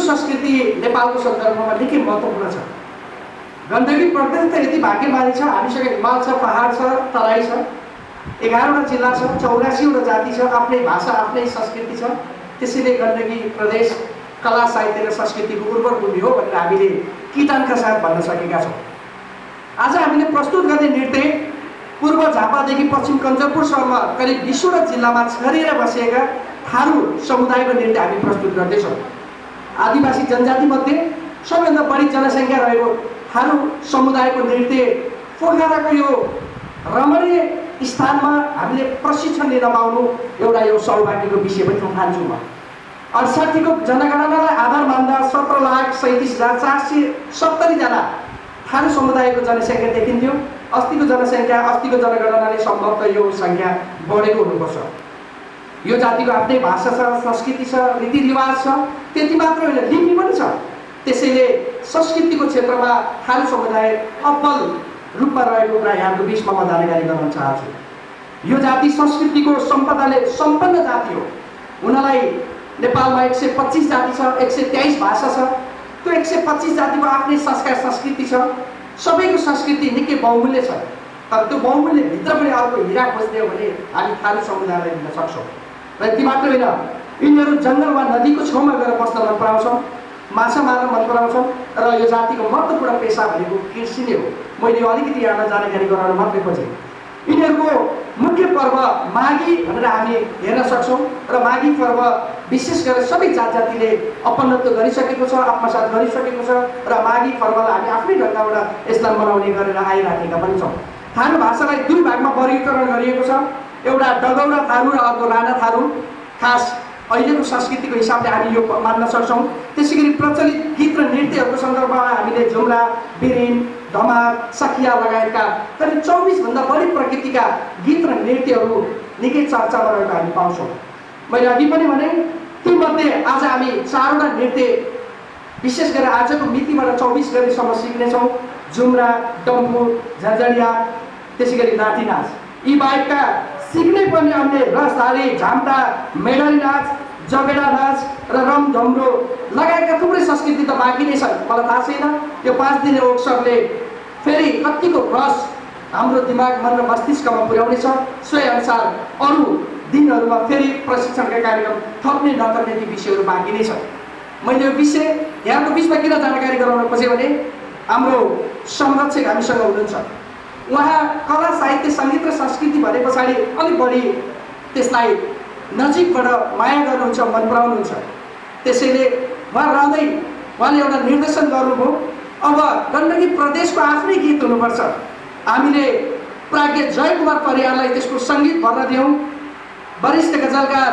संस्कृति नेपालको सन्दर्भमा निकै महत्त्वपूर्ण छ। गण्डकी प्रदेश त यति भाग्यमानी छ, हामीसँग हिमाल छ, पहाड छ, तराई छ, 11वटा जिल्ला छ, 84वटा जाति छ, आफ्नै भाषा आफ्नै संस्कृति छ। त्यसैले गण्डकी प्रदेश कला साहित्य र संस्कृतिको उर्वर भूमि हो भनेर हामीले किटानका साथ भन्न सकेका छौँ। आज हामीले प्रस्तुत गर्ने नृत्य पूर्व झापादेखि पश्चिम कञ्चनपुरसम्म करिब 20वटा जिल्लामा छरिएर बसेका थारू समुदायको नृत्य हामी प्रस्तुत गर्दैछौँ। आदिवासी जनजातिमध्ये सबैभन्दा बढी जनसङ्ख्या रहेको थारू समुदायको नृत्य पोखराको यो रमणीय स्थानमा हामीले प्रशिक्षण लिन पाउनु एउटा यो सौभाग्यको विषय पनि ठान्छु म। 68 को जनगणनालाई आधार मान्दा 17,37,470 जना थारू समुदायको जनसङ्ख्या देखिन्थ्यो। अस्तिको जनगणनाले सम्भवतः यो सङ्ख्या बढेको हुनुपर्छ। यो जातिको आफ्नै भाषा छ, संस्कृति छ, रीतिरिवाज छ, त्यति मात्र होइन लिपि पनि छ। त्यसैले संस्कृतिको क्षेत्रमा थारू समुदाय अब्बल रूपमा रहेको कुरा यहाँको बिचमा म जानकारी गराउन चाहन्छु। यो जाति संस्कृतिको सम्पदाले सम्पन्न जाति हो। उनीहरूलाई नेपालमा 125 जाति छ, 123 भाषा छ। त्यो 125 जातिको आफ्नै संस्कार संस्कृति छ। सबैको संस्कृति निकै बहुमूल्य छ। तर त्यो बहुमूल्यभित्र पनि अर्को हिरा खोज्ने हो भने हामी थारू समुदायलाई दिन सक्छौँ। र यति मात्र होइन, यिनीहरू जङ्गल वा नदीको छेउमा गएर बस्न मन पराउँछन्, माछा मार्न मन पराउँछन् र यो जातिको महत्त्वपूर्ण पेसा भनेको कृषि नै हो। मैले अलिकति यहाँलाई जानकारी गराउन मात्रै खोजेँ। यिनीहरूको मुख्य पर्व माघी भनेर हामी हेर्न सक्छौँ र माघी पर्व विशेष गरेर सबै जात जातिले अपनत्व गरिसकेको छ, आत्मसात गरिसकेको छ र माघी पर्वलाई हामी आफ्नै ढङ्गबाट यसलाई मनाउने गरेर आइराखेका पनि छौँ। थारू भाषालाई दुई भागमा वर्गीकरण गरिएको छ, एउटा डगौरा थारू र अर्को राणा थारू। खास अहिलेको संस्कृतिको हिसाबले हामी यो मान्न सक्छौँ। त्यसै गरी प्रचलित गीत र नृत्यहरूको सन्दर्भमा हामीले झुम्रा, बिरिन, धमार, सखिया लगायतका करिब 24 भन्दा बढी प्रकृतिका गीत र नृत्यहरू निकै चर्चामा रहेको हामी पाउँछौँ। मैले अघि पनि भने तीमध्ये आज हामी 4वटा नृत्य विशेष गरेर आजको मितिबाट 24 गतेसम्म सिक्नेछौँ। झुम्रा, डम्फु, झर्झडिया, त्यसै गरी लाठी नाच। यी बाहेकका सिक्नै पर्ने अन्य रसधारी, झाम्टा, मेडली नाच, जगेडा नाच र रमझमरो लगायतका थुप्रै संस्कृति त बाँकी नै छन्। मलाई थाहा छैन यो 5 दिने उत्सवले फेरि कतिको रस हाम्रो दिमाग, मन र मस्तिष्कमा पुर्याउनेछ। सोही अनुसार अरू दिनहरूमा फेरि प्रशिक्षणका कार्यक्रम थप्ने नथप्ने ती विषयहरू बाँकी नै छन्। मैले यो विषय यहाँको बिचमा किन जानकारी गराउन खोजेँ भने हाम्रो संरक्षक हामीसँग हुनुहुन्छ। उहाँ कला साहित्य सङ्गीत र संस्कृति भने पछाडि अलिक बढी त्यसलाई नजिकबाट माया गर्नुहुन्छ, मन पराउनुहुन्छ। त्यसैले उहाँ रहँदै उहाँले एउटा निर्देशन गर्नुभयो। अब गण्डकी प्रदेशको आफ्नै गीत हुनुपर्छ। हामीले प्राज्ञ जयकुमार परियारलाई त्यसको सङ्गीत भर्न दियौँ। वरिष्ठ गजलकार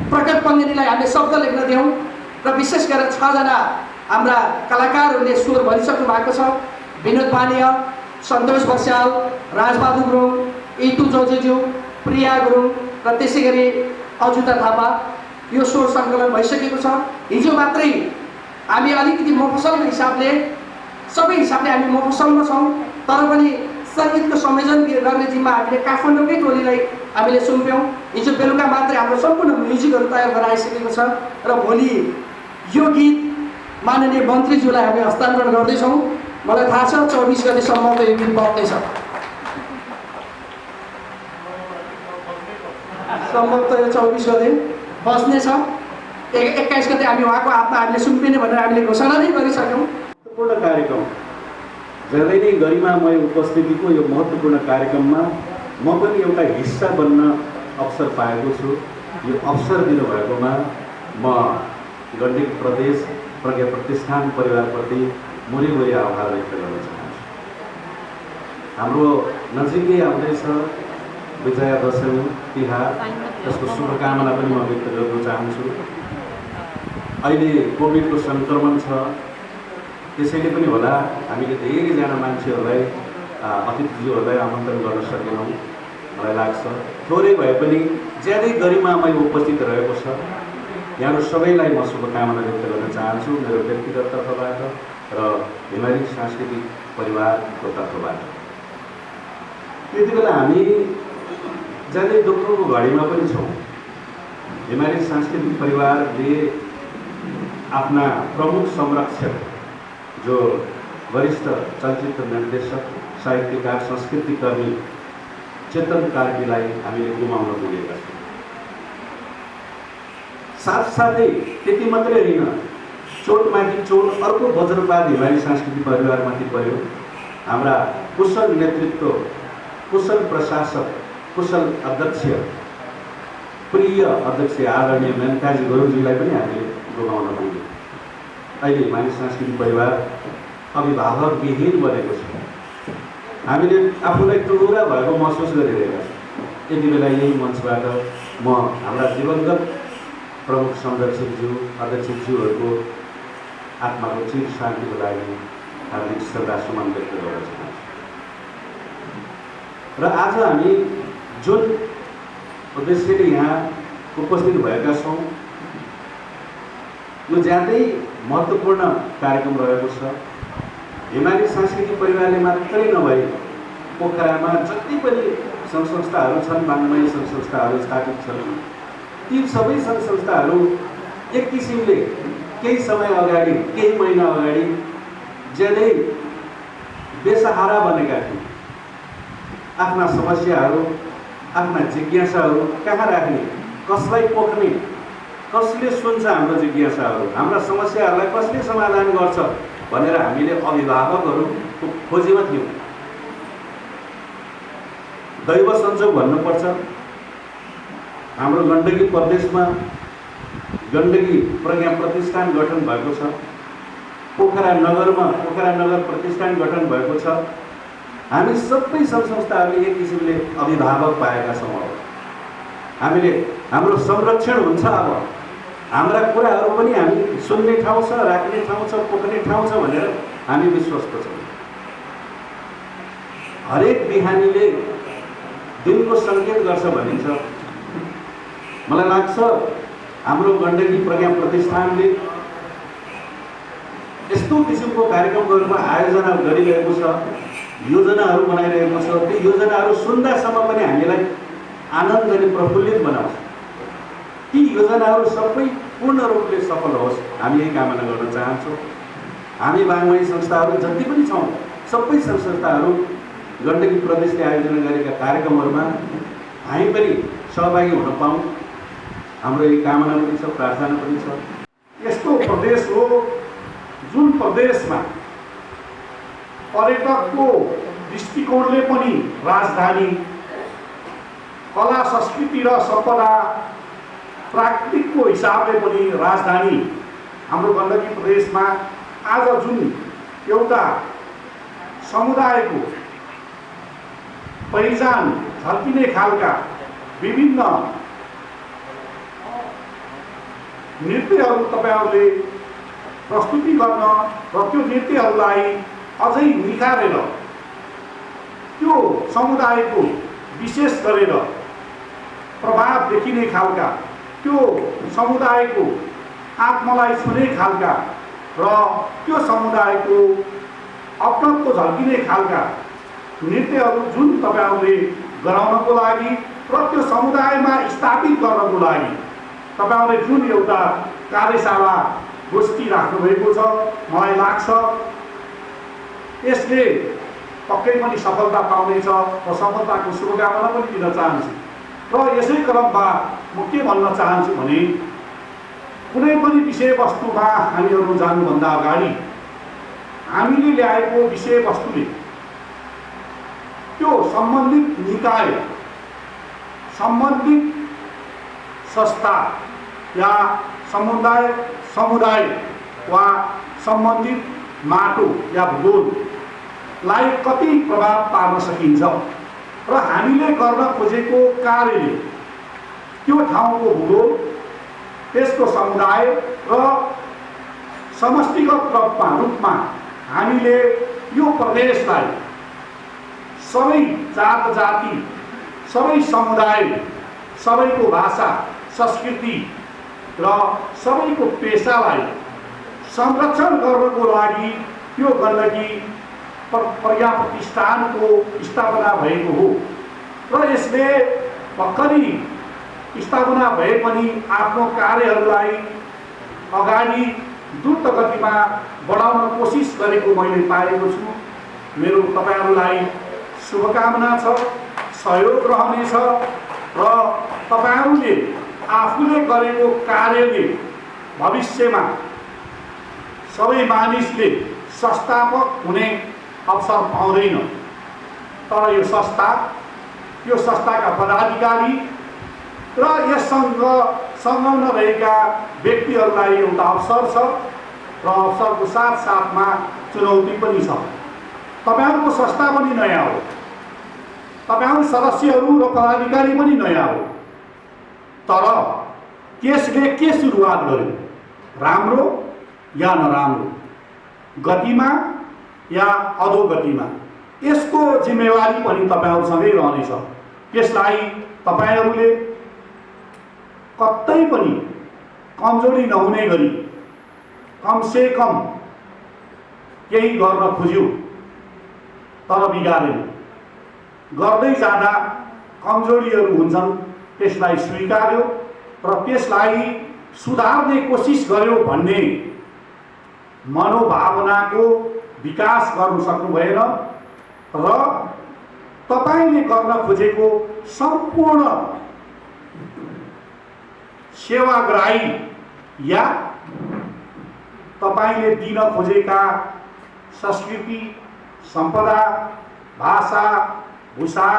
प्रकट पङ्गेनीलाई हामीले शब्द लेख्न दियौँ र विशेष गरेर 6 जना हाम्रा कलाकारहरूले स्वर भरिसक्नु भएको छ। विनोद पानीय, सन्तोष बस्याल, राजबहादुर गुरुङ, इतु जोजेज्यू, प्रिया गुरुङ र त्यसै गरी अजुता थापा। यो स्वर सङ्कलन भइसकेको छ। हिजो मात्रै हामी अलिकति मफसलको हिसाबले सबै हिसाबले हामी मफसलमा छौँ, तर पनि सङ्गीतको संयोजन गर्ने जिम्मा हामीले काठमाडौँकै टोलीलाई हामीले सुम्प्यौँ। हिजो बेलुका मात्रै हाम्रो सम्पूर्ण म्युजिकहरू तयार गराइसकेको छ र भोलि यो गीत माननीय मन्त्रीज्यूलाई हामी हस्तान्तरण गर्दैछौँ। मलाई थाहा छ 24 गतेसम्म त यो गीत बज्दैछ। सम्भवतः यो 24 गते बस्नेछ। 21 गते हामी उहाँको हातमा हामीले सुम्पिने भनेर हामीले घोषणा नै गरिसक्यौँ। महत्त्वपूर्ण कार्यक्रम, धेरै नै गरिमामय उपस्थितिको यो महत्त्वपूर्ण कार्यक्रममा म पनि एउटा हिस्सा बन्न अवसर पाएको छु। यो अवसर दिनुभएकोमा म गण्डकी प्रदेश प्रज्ञा प्रतिष्ठान परिवारप्रति मुरी आभार व्यक्त गर्न चाहन्छु। हाम्रो नजिकै आउँदैछ विजया दशमी तिहार, त्यसको शुभकामना पनि म व्यक्त गर्न चाहन्छु। अहिले कोभिडको सङ्क्रमण छ, त्यसैले पनि होला हामीले धेरैजना मान्छेहरूलाई अतिथिज्यूहरूलाई आमन्त्रण गर्न सकेनौँ मलाई लाग्छ। थोरै भए पनि ज्यादै गरिमामय उपस्थित रहेको छ। यहाँहरू सबैलाई म शुभकामना व्यक्त गर्न चाहन्छु मेरो व्यक्तिगत तर्फबाट र हिमाली सांस्कृतिक परिवारको तर्फबाट। त्यति बेला हामी ज्यादै दुःखको घडीमा पनि छौँ। हिमाली सांस्कृतिक परिवारले आफ्ना प्रमुख संरक्षक जो वरिष्ठ चलचित्र निर्देशक, साहित्यकार, संस्कृति कर्मी चेतन कार्कीलाई हामीले गुमाउन पुगेका छौँ। साथसाथै त्यति मात्रै होइन, चोटमाथि चोट अर्को वज्रपात हिमाली सांस्कृतिक परिवारमाथि पर्यो। हाम्रा कुशल नेतृत्व, कुशल प्रशासक, कुशल अध्यक्ष, प्रिय अध्यक्ष आदरणीय मेनकाजी गुरुङज्यूलाई पनि हामीले गुमाउन पुग्यौँ। अहिले हिमाली सांस्कृतिक परिवार अभिभावक विहीन बनेको छ। हामीले आफूलाई टुहुरा भएको महसुस गरिरहेका छौँ। यति बेला यही मञ्चबाट म हाम्रा दिवंगत प्रमुख संरक्षकज्यू, अध्यक्षज्यूहरूको आत्माको चिर शान्तिको लागि हार्दिक श्रद्धासुमन व्यक्त गर्न चाहन्छु। र आज हामी जुन उद्देश्यले यहाँ उपस्थित भएका छौँ, यो ज्यादै महत्त्वपूर्ण कार्यक्रम रहेको छ। हिमाली सांस्कृतिक परिवारले मात्रै नभई पोखरामा जति पनि सङ्घ संस्थाहरू छन्, वाङ्मय सङ्घ संस्थाहरू स्थापित छन्, ती सबै सङ्घ संस्थाहरू एक किसिमले केही समय अगाडि, केही महिना अगाडि ज्यादै बेसहारा बनेका थिए। आफ्ना समस्याहरू, आफ्ना जिज्ञासाहरू कहाँ राख्ने, कसलाई पोख्ने, कसले सुन्छ हाम्रो जिज्ञासाहरू, हाम्रा समस्याहरूलाई कसले समाधान गर्छ भनेर हामीले अभिभावकहरूको खोजीमा थियौँ। दैव संयोग भन्नुपर्छ, हाम्रो गण्डकी प्रदेशमा गण्डकी प्रज्ञा प्रतिष्ठान गठन भएको छ। पोखरा नगरमा पोखरा नगर प्रतिष्ठान गठन भएको छ। हामी सबै सङ्घ संस्थाहरूले एक किसिमले अभिभावक पाएका छौँ। हामीले हाम्रो संरक्षण हुन्छ। अब हाम्रा कुराहरू पनि हामी सुन्ने ठाउँ छ, राख्ने ठाउँ छ, पोख्ने ठाउँ छ भनेर हामी विश्वस्त छौँ। हरेक बिहानीले दिनको सङ्केत गर्छ भनिन्छ। मलाई लाग्छ हाम्रो गण्डकी प्रज्ञा प्रतिष्ठानले यस्तो किसिमको कार्यक्रमहरूमा आयोजना गरिरहेको छ, योजनाहरू बनाइरहेको छ। त्यो योजनाहरू सुन्दासम्म पनि हामीलाई आनन्द अनि प्रफुल्लित बनाउँछ। ती योजनाहरू सबै पूर्ण रूपले सफल होस्, हामी यही कामना गर्न चाहन्छौँ। हामी वाङ्मय संस्थाहरू जति पनि छौँ, सबै सङ्घ संस्थाहरू गण्डकी प्रदेशले आयोजना गरेका कार्यक्रमहरूमा हामी पनि सहभागी हुन पाऊँ, हाम्रो यही कामना पनि छ, प्रार्थना पनि छ। यस्तो प्रदेश हो जुन प्रदेशमा पर्यटकको दृष्टिकोणले पनि राजधानी, कला संस्कृति र सम्पदा प्राकृतिकको हिसाबले पनि राजधानी हाम्रो गण्डकी प्रदेशमा आज जुन एउटा समुदायको पहिचान झल्किने खालका विभिन्न नृत्यहरू तपाईँहरूले प्रस्तुति गर्न र त्यो नृत्यहरूलाई अझै निखारेर त्यो समुदायको विशेष गरेर प्रभाव देखिने खालका, त्यो समुदायको आत्मालाई छुने खालका र त्यो समुदायको अपनत्व झल्किने खालका नृत्यहरू जुन तपाईँहरूले गराउनको लागि र त्यो समुदायमा स्थापित गर्नको लागि तपाईँहरूले जुन एउटा कार्यशाला गोष्ठी राख्नुभएको छ, मलाई लाग्छ यसले पक्कै पनि सफलता पाउनेछ र सफलताको शुभकामना पनि दिन चाहन्छु। र यसै क्रममा म के भन्न चाहन्छु भने कुनै पनि विषयवस्तुमा हामीहरू जानुभन्दा अगाडि हामीले ल्याएको विषयवस्तुले त्यो सम्बन्धित निकाय, सम्बन्धित संस्था या समुदाय वा सम्बन्धित माटो या भूगोललाई कति प्रभाव पार्न सकिन्छ र हामीले गर्न खोजेको कार्यले त्यो ठाउँको भूगोल, त्यसको समुदाय र समष्टिगत रूपमा हामीले यो प्रदेशलाई सबै जात जाति, सबै समुदाय, सबैको भाषा, संस्कृति र सबैको पेसालाई संरक्षण गर्नको लागि यो गण्डकी प्रज्ञा प्रतिष्ठानको स्थापना भएको हो र यसले भर्खरै स्थापना भए पनि आफ्नो कार्यहरूलाई अगाडि द्रुत गतिमा बढाउन कोसिस गरेको मैले पाएको छु। मेरो तपाईँहरूलाई शुभकामना छ, सहयोग रहनेछ र तपाईँहरूले आफूले गरेको कार्यले भविष्यमा सबै मानिसले संस्थापक हुने अवसर पाउँदैन। तर यो संस्थाका पदाधिकारी र यससँग संलग्न रहेका व्यक्तिहरूलाई एउटा अवसर छ र अवसरको साथसाथमा चुनौती पनि छ। तपाईँहरूको संस्था पनि नयाँ हो, तपाईँहरू सदस्यहरू र पदाधिकारी पनि नयाँ हो, तर त्यसले के सुरुवात गर्यो, राम्रो या नराम्रो, गतिमा या अधोगतिमा, यसको जिम्मेवारी पनि तपाईँहरूसँगै रहनेछ। त्यसलाई तपाईँहरूले कतै पनि कमजोरी नहुने गरी कमसे कम केही गर्न खोज्यो तर बिगारेन। गर्दै जाँदा कमजोरीहरू हुन्छन्, त्यसलाई स्वीकार्यो र त्यसलाई सुधार्ने कोसिस गर्यो भन्ने मनोभावनाको विकास गर्न सक्नु भएन र तपाईले गर्न खोजेको सम्पूर्ण सेवाग्राही या तपाईले दिन खोजेका संस्कृति, सम्पदा, भाषा, भूषा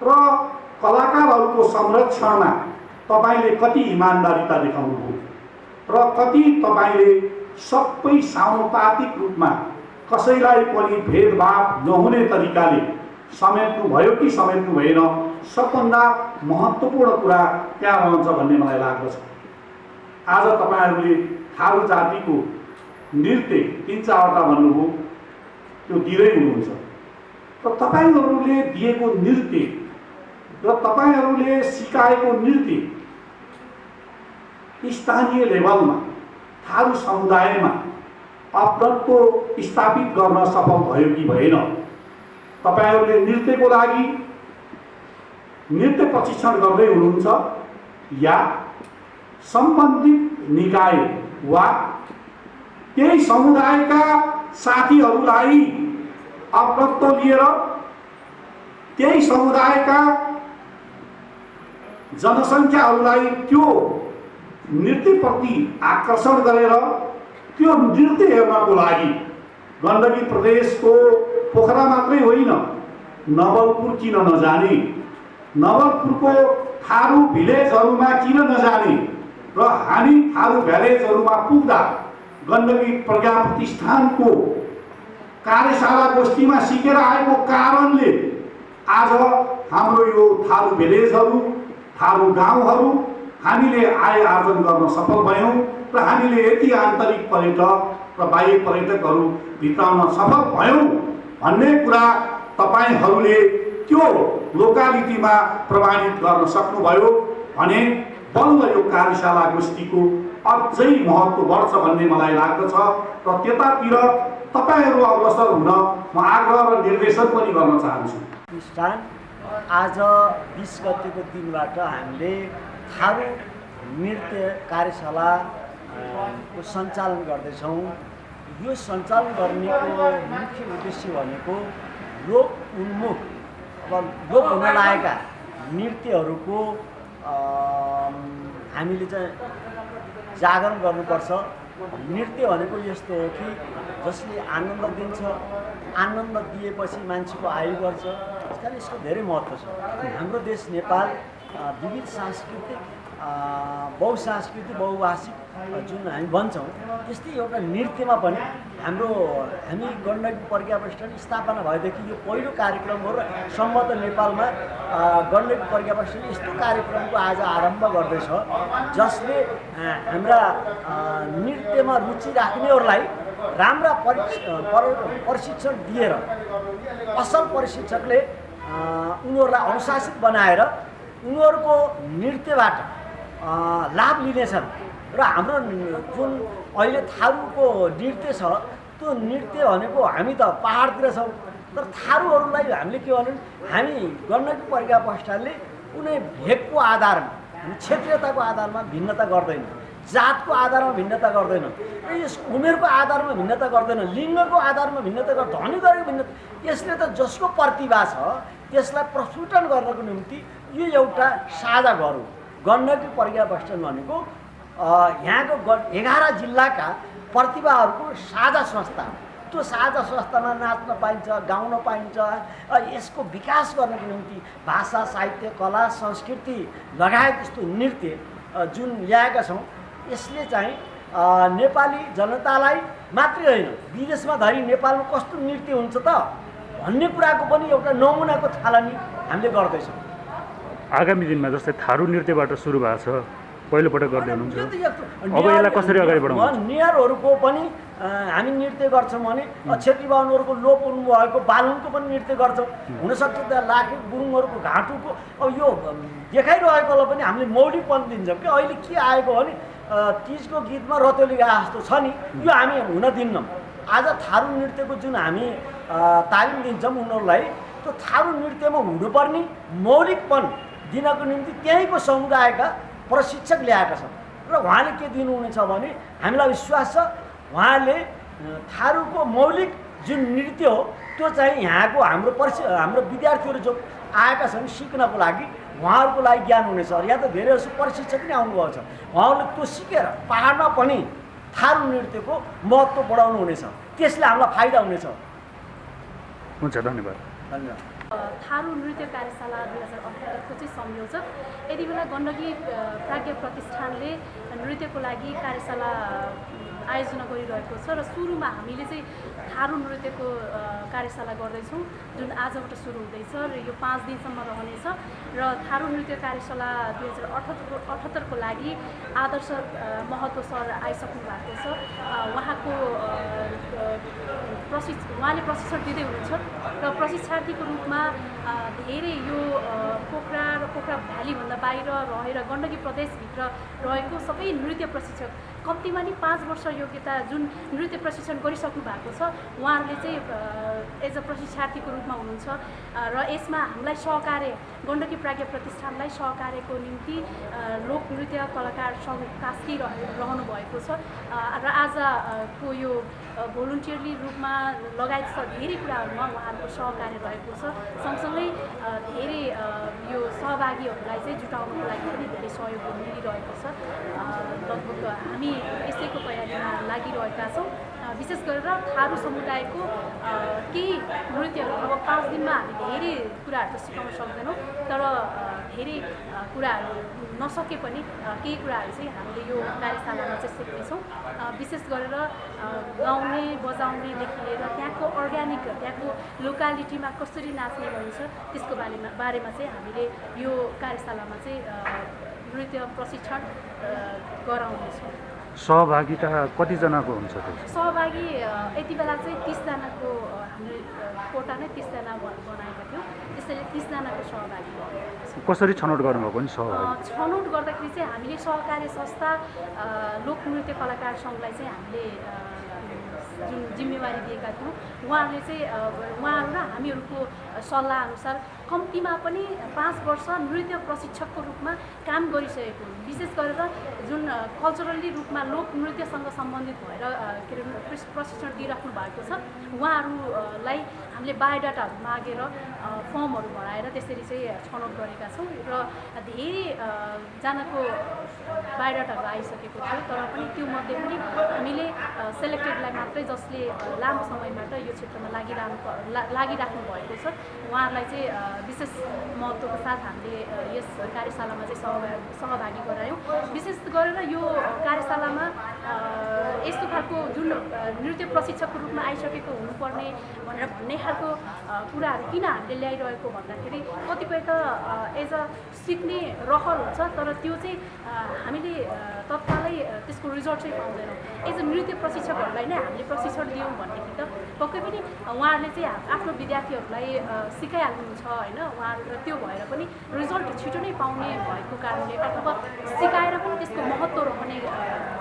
र कलाकारहरूको संरक्षणमा तपाईले कति इमानदारीता देखाउनुभयो र कति तपाईले सबै सानुपातिक रूपमा कसैलाई पनि भेदभाव नहुने तरिकाले समेट्नु भयो कि समेट्नु भएन, सबभन्दा महत्त्वपूर्ण कुरा त्यहाँ रहन्छ भन्ने मलाई लाग्दछ। आज तपाईहरूले थारू जातिको नृत्य 3-4वटा भन्नुभयो, त्यो दिँदै हुनुहुन्छ र तपाईहरूले दिएको नृत्य र तपाईहरूले सिकाएको नृत्य स्थानीय लेभलमा थारू समुदायमा अपरत्व स्थापित गर्न सफल भयो कि भएन। तपाईहरूले नृत्यको लागि नृत्य प्रशिक्षण गर्दै हुनुहुन्छ या सम्बन्धित निकाय वा त्यही समुदायका साथीहरूलाई अपरत्व लिएर त्यही समुदायका जनसङ्ख्याहरूलाई त्यो नृत्यप्रति आकर्षण गरेर त्यो नृत्य हेर्नको लागि गण्डकी प्रदेशको पोखरा मात्रै होइन, नवलपुर किन नजाने, नवलपुरको थारू भिलेजहरूमा किन नजाने र हामी थारू भ्यालेजहरूमा पुग्दा गण्डकी प्रज्ञा प्रतिष्ठानको कार्यशाला गोष्ठीमा सिकेर आएको कारणले आज हाम्रो यो थारू भिलेजहरू, थारू गाउँहरू हामीले आय आर्जन गर्न सफल भयौँ र हामीले यति आन्तरिक पर्यटक र बाह्य पर्यटकहरू भित्राउन सफल भयौँ भन्ने कुरा तपाईहरूले त्यो लोकालिटीमा प्रमाणित गर्न सक्नुभयो भने बल्ल यो कार्यशाला गोष्ठीको अझै महत्त्व बढ्छ भन्ने मलाई लाग्दछ र त्यतातिर तपाईहरू अग्रसर हुन म आग्रह र निर्देशन पनि गर्न चाहन्छु। प्रतिष्ठान आज 20 गतेको दिनबाट हामीले थारू नृत्य कार्यशाला को सञ्चालन गर्दैछौँ। यो सञ्चालन गर्नेको मुख्य उद्देश्य भनेको लोक उन्मुख लोप हुन लागेका नृत्यहरूको हामीले चाहिँ जागरण गर्नुपर्छ। नृत्य भनेको यस्तो हो कि जसले आनन्द दिन्छ, आनन्द दिएपछि मान्छेको आयु बढ्छ। त्यसकारण यसको धेरै महत्त्व छ। हाम्रो देश नेपाल विविध सांस्कृतिक बहुसांस्कृतिक बहुभाषिक जुन हामी भन्छौँ त्यस्तै एउटा नृत्यमा पनि हामी गण्डकी प्रज्ञा प्रतिष्ठान स्थापना भएदेखि यो पहिलो कार्यक्रम हो र सम्बद्ध नेपालमा गण्डकी प्रज्ञा प्रतिष्ठान यस्तो कार्यक्रमको आज आरम्भ गर्दैछ जसले हाम्रा नृत्यमा रुचि राख्नेहरूलाई राम्रा प्रशिक्षण दिएर असल प्रशिक्षकले उनीहरूलाई अनुशासित बनाएर उनीहरूको नृत्यबाट लाभ लिनेछन् र हाम्रो जुन अहिले थारूको नृत्य छ त्यो नृत्य भनेको हामी त पहाडतिर छौँ तर थारूहरूलाई हामीले के भन्यौँ हामी गण्डकी प्रज्ञा प्रतिष्ठानले कुनै भेगको आधारमा हामी क्षेत्रीयताको आधारमा भिन्नता गर्दैन। जातको आधारमा भिन्नता गर्दैन, यस उमेरको आधारमा भिन्नता गर्दैन, लिङ्गको आधारमा भिन्नता गर्दैन, धनी गरेको भिन्नता। यसले त जसको प्रतिभा छ त्यसलाई प्रस्फुटन गर्नको निम्ति यो एउटा साझा घर हो। गण्डकी प्रज्ञा प्रशिक्षण भनेको यहाँको 11 जिल्लाका प्रतिभाहरूको साझा संस्था। त्यो साझा संस्थामा नाच्न पाइन्छ, गाउन पाइन्छ। यसको विकास गर्नको निम्ति भाषा, साहित्य, कला, संस्कृति लगायत यस्तो नृत्य जुन ल्याएका छौँ, यसले चाहिँ नेपाली जनतालाई मात्रै होइन विदेशमा धरि नेपालमा कस्तो नृत्य हुन्छ त भन्ने कुराको पनि एउटा नमुनाको थालनी हामीले गर्दैछौँ। आगामी दिनमा जस्तै थारू नृत्यबाट सुरु भएको छ, पहिलोपटक गर्दै हुनुहुन्छ, अब यसलाई कसरी अगाडि बढाउनुहुन्छ? नेयरहरूको पनि हामी नृत्य गर्छौँ भने छेत्री बाहुनहरूको लोप हुनुभएको बालुङको पनि नृत्य गर्छौँ। हुनसक्छ त्यहाँ लाखे गुरुङहरूको घाँटुको अब यो देखाइरहेकोलाई पनि हामीले मौलिकपन दिन्छौँ कि अहिले के आएको भने तीजको गीतमा रतोली गा जस्तो छ नि, यो हामी हुन दिन्नौँ। आज थारू नृत्यको जुन हामी तालिम दिन्छौँ उनीहरूलाई, त्यो थारू नृत्यमा हुनुपर्ने मौलिकपन दिनको निम्ति त्यहीँको समुदायका प्रशिक्षक ल्याएका छन् र उहाँले के दिनुहुनेछ भने हामीलाई विश्वास छ उहाँले थारूको मौलिक जुन नृत्य हो त्यो चाहिँ यहाँको हाम्रो विद्यार्थीहरू जो आएका छन् सिक्नको लागि उहाँहरूको लागि ज्ञान हुनेछ। यहाँ त धेरै जसो प्रशिक्षक नै आउनुभएको छ, उहाँहरूले त्यो सिकेर पाहाडमा पनि थारू नृत्यको महत्त्व बढाउनु हुनेछ, त्यसले हामीलाई फाइदा हुनेछ। हुन्छ, धन्यवाद। धन्यवाद। थारू नृत्य कार्यशाला 2018को चाहिँ संयोजक यति बेला गण्डकी प्राज्ञ प्रतिष्ठानले नृत्यको लागि कार्यशाला आयोजना गरिरहेको छ र सुरुमा हामीले चाहिँ थारू नृत्यको कार्यशाला गर्दैछौँ जुन आजबाट सुरु हुँदैछ र यो 5 दिनसम्म रहनेछ। र थारू नृत्य कार्यशाला 2078को लागि आदर्श महतो सर आइसक्नु भएको छ। उहाँले प्रशिक्षण दिँदै हुनुहुन्छ र प्रशिक्षार्थीको रूपमा धेरै यो पोखरा र पोखरा भ्यालीभन्दा बाहिर रहेर गण्डकी प्रदेशभित्र रहेको सबै नृत्य प्रशिक्षक कम्तीमा नि 5 वर्ष योग्यता जुन नृत्य प्रशिक्षण गरिसक्नु भएको छ उहाँहरूले चाहिँ एज अ प्रशिक्षार्थीको रूपमा हुनुहुन्छ र यसमा हामीलाई सहकार्य गण्डकी प्राज्ञ प्रतिष्ठानलाई सहकार्यको निम्ति लोक नृत्य कलाकार सङ्घ कास्की रहनु भएको छ र आजको यो भोलुन्टियरली रूपमा लगायत धेरै कुराहरूमा उहाँहरूको सहकार्य रहेको छ। सँगसँगै धेरै यो सहभागीहरूलाई चाहिँ जुटाउनको लागि पनि धेरै सहयोग मिलिरहेको छ। लगभग हामी यसैको तयारीमा लागिरहेका छौँ। विशेष गरेर थारू समुदायको केही नृत्यहरू अब 5 दिनमा हामी धेरै कुराहरू त सिकाउन सक्दैनौँ, तर धेरै कुराहरू नसके पनि केही कुराहरू चाहिँ हामीले यो कार्यशालामा चाहिँ सिक्नेछौँ। विशेष गरेर गाउने बजाउनेदेखि लिएर त्यहाँको अर्ग्यानिक त्यहाँको लोकालिटीमा कसरी नाच्ने गरिन्छ त्यसको बारेमा चाहिँ हामीले यो कार्यशालामा चाहिँ नृत्य प्रशिक्षण गराउनेछौँ। सहभागिता कतिजनाको हुन्छ? सहभागी यति बेला चाहिँ 30 जनाको हामीले कोटा नै 30 जना बनाएका थियौँ, त्यसैले 30 जनाको सहभागी भयो। कसरी छनौट गर्नुभएको नि सहभागी? छनौट गर्दाखेरि चाहिँ हामीले सहकारी संस्था लोक नृत्य कलाकार सङ्घलाई चाहिँ हामीले जुन जिम्मेवारी दिएका थियौँ उहाँहरूले चाहिँ उहाँहरू र हामीहरूको सल्लाह अनुसार कम्तीमा पनि 5 वर्ष नृत्य प्रशिक्षकको रूपमा काम गरिसकेको। विशेष गरेर जुन कल्चरली रूपमा लोक नृत्यसँग सम्बन्धित भएर के अरे प्रशिक्षण दिइराख्नु भएको छ उहाँहरूलाई हामीले बायोडाटाहरू मागेर फर्महरू भराएर त्यसरी चाहिँ छनौट गरेका छौँ र धेरै जनाको बायोडाटाहरू आइसकेको थियो। तर पनि त्यो मध्ये पनि हामीले सेलेक्टेडलाई मात्रै जसले लामो समयबाट यो क्षेत्रमा लागिराख्नु भएको छ उहाँहरूलाई चाहिँ विशेष महत्त्वको साथ हामीले यस कार्यशालामा चाहिँ सहभागी गरायौँ। विशेष गरेर यो कार्यशालामा यस्तो खालको जुन नृत्य प्रशिक्षकको रूपमा आइसकेको हुनुपर्ने भनेर भन्ने खालको कुराहरू किन हामीले ल्याइरहेको भन्दाखेरि कतिपय त एज अ सिक्ने रहर हुन्छ तर त्यो चाहिँ हामीले तत्कालै त्यसको रिजल्ट चाहिँ पाउँदैनौँ। एज अ नृत्य प्रशिक्षकहरूलाई नै हामीले प्रशिक्षण दियौँ भनेदेखि त पक्कै पनि उहाँहरूले चाहिँ आफ्नो विद्यार्थीहरूलाई सिकाइहाल्नुहुन्छ होइन। उहाँहरू त्यो भएर पनि रिजल्ट छिटो नै पाउने भएको कारणले अथवा सिकाएर पनि त्यसको महत्त्व रहने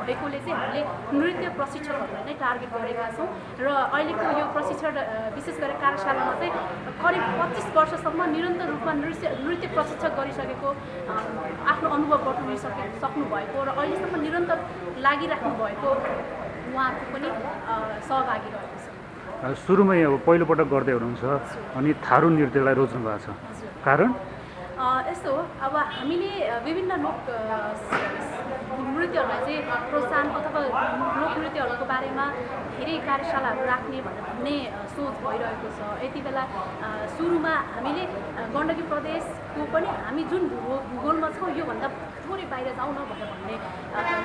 भएकोले चाहिँ चाहिँ हामीले नृत्य प्रशिक्षकहरूलाई नै टार्गेट गरेका छौँ र अहिलेको यो प्रशिक्षण विशेष गरेर कार्यशालामा चाहिँ करिब 25 वर्षसम्म निरन्तर रूपमा नृत्य प्रशिक्षक गरिसकेको आफ्नो अनुभव सक्नु भएको र अहिलेसम्म निरन्तर लागिराख्नु भएको उहाँको पनि सहभागी रहेको छ। सुरुमै अब पहिलोपटक गर्दै हुनुहुन्छ अनि थारू नृत्यलाई रोज्नु भएको छ, कारण यस्तो हो, अब हामीले विभिन्न लोक नृत्यहरूलाई चाहिँ प्रोत्साहन अथवा लोक नृत्यहरूको बारेमा धेरै कार्यशालाहरू राख्ने भन्ने सोच भइरहेको छ। यति बेला सुरुमा हामीले गण्डकी प्रदेशको पनि हामी जुन भूगोलमा छौँ योभन्दा थोरै बाहिर जाउँ न भनेर भन्ने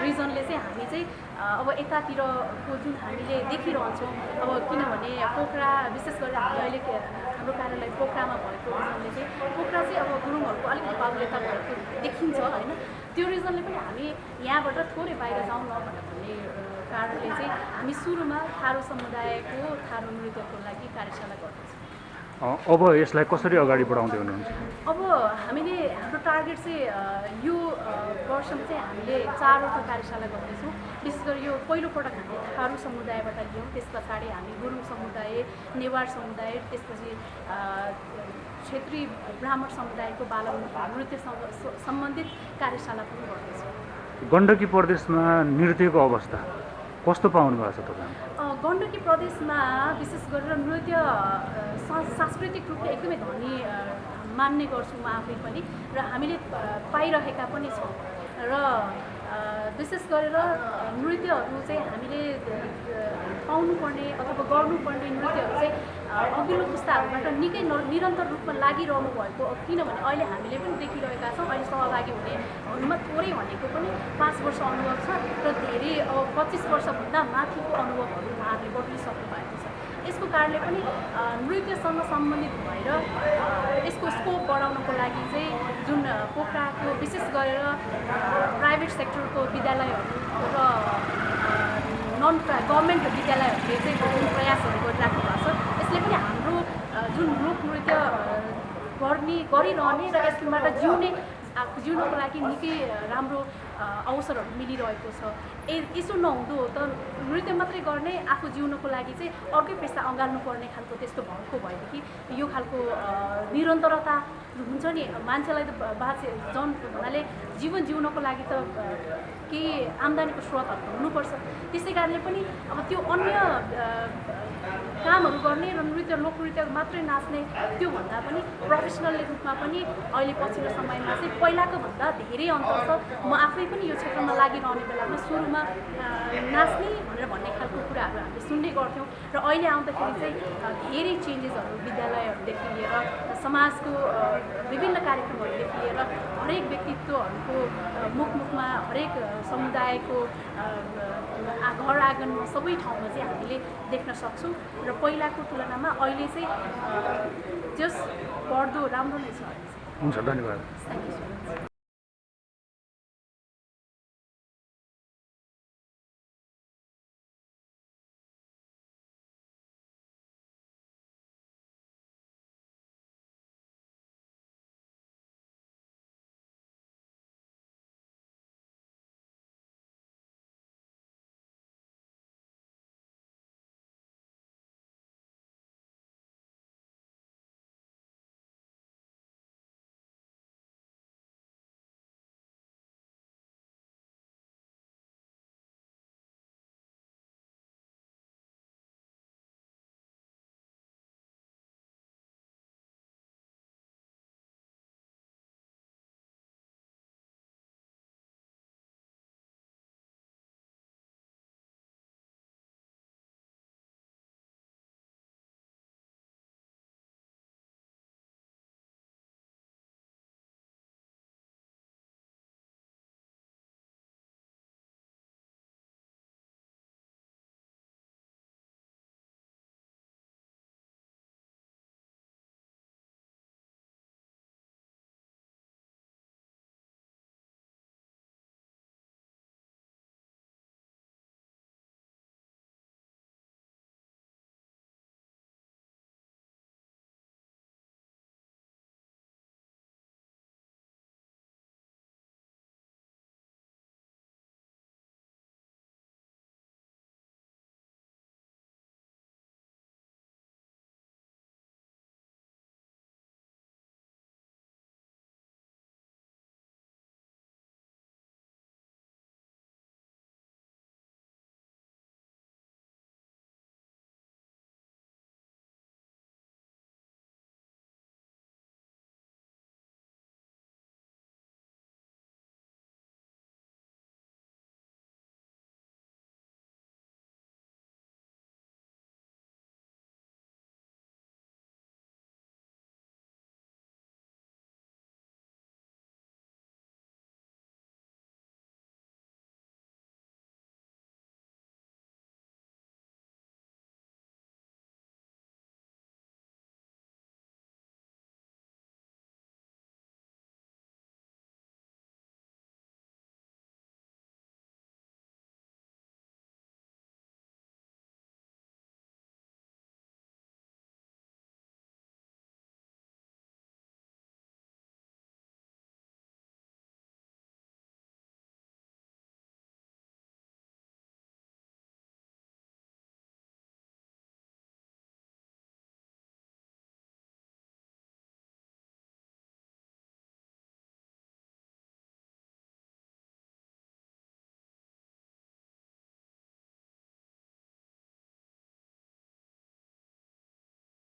रिजनले चाहिँ हामी चाहिँ अब यतातिरको जुन हामीले देखिरहन्छौँ, अब किनभने पोखरा विशेष गरेर हामी अहिले हाम्रो कार्यालय पोखरामा भएको रिजनले चाहिँ पोखरा चाहिँ अब गुरुङहरूको अलिकति बाहुल्यता भएको देखिन्छ होइन, त्यो रिजनले पनि हामी यहाँबाट थोरै बाहिर जाउँ न भनेर भन्ने कारणले चाहिँ हामी सुरुमा थारू समुदायको थारू नृत्यको लागि कार्यशाला गर्दैछौँ। अब यसलाई कसरी अगाडि बढाउँदै हुनुहुन्छ? अब हामीले हाम्रो टार्गेट चाहिँ यो वर्षमा चाहिँ हामीले 4वटा कार्यशाला गर्दैछौँ। विशेष गरी यो पहिलोपटक हामी थारू समुदायबाट लियौँ, त्यस पछाडि हामी गुरुङ समुदाय, नेवार समुदाय, त्यसपछि क्षेत्रीय ब्राह्मण समुदायको बाल नृत्यसँग सम्बन्धित कार्यशाला पनि गर्दैछौँ। गण्डकी प्रदेशमा नृत्यको अवस्था कस्तो पाउनु भएको छ तपाईँ? गण्डकी प्रदेशमा विशेष गरेर नृत्य सांस्कृतिक रूपले एकदमै धनी मान्ने गर्छु म आफै पनि र हामीले पाइरहेका पनि छौँ र विशेष गरेर नृत्यहरू चाहिँ हामीले पाउनुपर्ने अथवा गर्नुपर्ने नृत्यहरू चाहिँ अघिल्लो पुस्ताहरूबाट निकै निरन्तर रूपमा लागिरहनु भएको, किनभने अहिले हामीले पनि देखिरहेका छौँ अहिले सहभागी हुनेहरूमा थोरै भनेको पनि 5 वर्ष अनुभव छ र धेरै 25 वर्षभन्दा माथिको अनुभवहरू उहाँहरूले बटुलिसक्नु भएको छ। यसको कारणले पनि नृत्यसँग सम्बन्धित भएर यसको स्कोप बढाउनको लागि चाहिँ जुन पोखराको विशेष गरेर प्राइभेट सेक्टरको विद्यालयहरू र नन गभर्मेन्ट विद्यालयहरूले चाहिँ जुन प्रयासहरू गरिराख्नु भएको छ, यसले पनि हाम्रो जुन लोक नृत्य गरिरहने र यसबाट जिउनको लागि निकै राम्रो अवसरहरू मिलिरहेको छ। यसो नहुँदो हो त नृत्य मात्रै गर्ने आफू जिउनको लागि चाहिँ अर्कै पेसा अँगाल्नुपर्ने खालको त्यस्तो भएको भएदेखि यो खालको निरन्तरता हुन्छ नि, मान्छेलाई त जन भन्नाले जीवन जिउनको लागि त केही आम्दानीको स्रोतहरू हुनुपर्छ। त्यसै कारणले पनि अब त्यो अन्य कामहरू गर्ने र नृत्य लोकनृत्य मात्रै नाच्ने त्योभन्दा पनि प्रोफेसनल रूपमा पनि अहिले पछिल्लो समयमा चाहिँ पहिलाको भन्दा धेरै अन्तर छ। म आफै पनि यो क्षेत्रमा लागिरहने बेलामा सुरुमा नाच्ने भनेर भन्ने खालको कुराहरू हामीले सुन्ने गर्थ्यौँ र अहिले आउँदाखेरि चाहिँ धेरै चेन्जेसहरू विद्यालयहरूदेखि लिएर समाजको विभिन्न कार्यक्रमहरूदेखि लिएर हरेक व्यक्तित्वहरूको मुखमा हरेक समुदायको घर आँगनमा सबै ठाउँमा चाहिँ हामीले देख्न सक्छौँ र पहिलाको तुलनामा अहिले चाहिँ जस बढ्दो राम्रो नै छ। हुन्छ, धन्यवाद। Thank you so much.